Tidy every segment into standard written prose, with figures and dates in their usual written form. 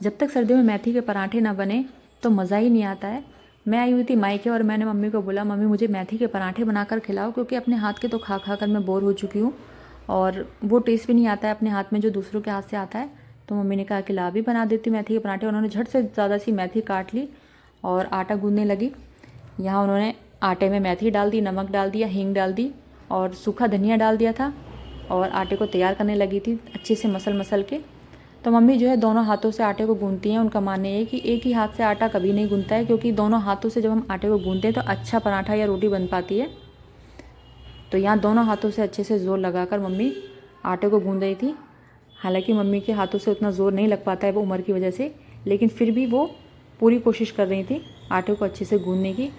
जब तक सर्दियों में मेथी के पराठे ना बने तो मज़ा ही नहीं आता है। मैं आई हुई थी मायके और मैंने मम्मी को बोला, मम्मी मुझे मेथी के पराठे बनाकर खिलाओ, क्योंकि अपने हाथ के तो खा खा कर मैं बोर हो चुकी हूँ और वो टेस्ट भी नहीं आता है अपने हाथ में जो दूसरों के हाथ से आता है। तो मम्मी ने कहा कि ला भी बना देती मेथी के पराठे। उन्होंने झट से ज़्यादा सी मेथी काट ली और आटा गूँधने लगी। यहाँ उन्होंने आटे में मेथी डाल दी, नमक डाल दिया, हींग डाल दी और सूखा धनिया डाल दिया था और आटे को तैयार करने लगी थी अच्छे से मसल मसल के। तो मम्मी जो है दोनों हाथों से आटे को गूंथती हैं। उनका मानना ये है कि एक ही हाथ से आटा कभी नहीं गूंथता है, क्योंकि दोनों हाथों से जब हम आटे को गूंथते हैं तो अच्छा पराठा या रोटी बन पाती है। तो यहाँ दोनों हाथों से अच्छे से ज़ोर लगाकर मम्मी आटे को गूंथ रही थी। हालांकि मम्मी के हाथों से उतना ज़ोर नहीं लग पाता है वो उम्र की वजह से, लेकिन फिर भी वो पूरी कोशिश कर रही थी आटे को अच्छे से गूंथने की।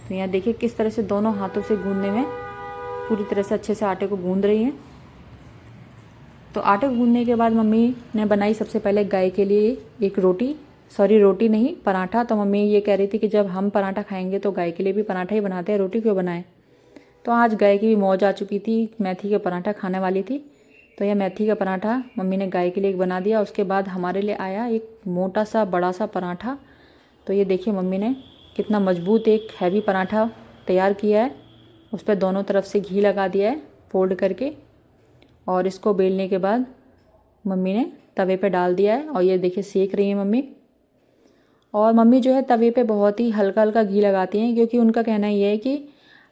तो यहाँ देखिए किस तरह से दोनों हाथों से गूंथने में पूरी तरह से अच्छे से आटे को गूंथ रही हैं। तो आटे गूंथने के बाद मम्मी ने बनाई सबसे पहले गाय के लिए एक रोटी नहीं, पराठा। तो मम्मी ये कह रही थी कि जब हम पराठा खाएंगे तो गाय के लिए भी पराठा ही बनाते हैं, रोटी क्यों बनाएं। तो आज गाय की भी मौज आ चुकी थी, मेथी का पराठा खाने वाली थी। तो यह मेथी का पराठा मम्मी ने गाय के लिए एक बना दिया। उसके बाद हमारे लिए आया एक मोटा सा बड़ा सा पराठा। तो ये देखिए मम्मी ने कितना मजबूत एक हैवी पराठा तैयार किया है। उस पर दोनों तरफ से घी लगा दिया है फोल्ड करके, और इसको बेलने के बाद मम्मी ने तवे पे डाल दिया है और ये देखिए सेक रही है मम्मी। और मम्मी जो है तवे पे बहुत ही हल्का हल्का घी लगाती हैं, क्योंकि उनका कहना ये है कि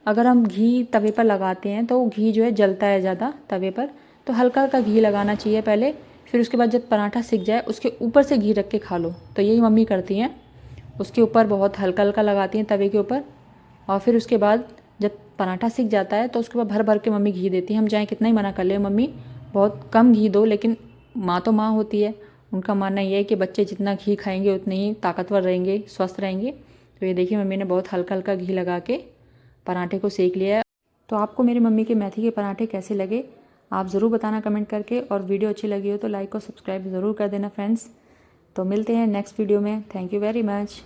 अगर हम घी तवे पर लगाते हैं तो घी जो है जलता है ज़्यादा तवे पर। तो हल्का हल्का घी लगाना चाहिए पहले, फिर उसके बाद जब पराठा सिक जाए उसके ऊपर से घी रख के खा लो। तो यही मम्मी करती हैं, उसके ऊपर बहुत हल्का हल्का लगाती हैं तवे के ऊपर, और फिर उसके बाद जब पराठा सिक जाता है तो उसके बाद भर भर के मम्मी घी देती हैं। हम चाहे कितना ही मना कर ले मम्मी बहुत कम घी दो, लेकिन माँ तो माँ होती है। उनका मानना ये है कि बच्चे जितना घी खाएंगे उतने ही ताकतवर रहेंगे, स्वस्थ रहेंगे। तो ये देखिए मम्मी ने बहुत हल्का हल्का घी लगा के पराठे को सेक लिया है। तो आपको मेरी मम्मी के मेथी के पराठे कैसे लगे आप ज़रूर बताना कमेंट करके, और वीडियो अच्छी लगी हो तो लाइक और सब्सक्राइब ज़रूर कर देना फ्रेंड्स। तो मिलते हैं नेक्स्ट वीडियो में। Thank you very much.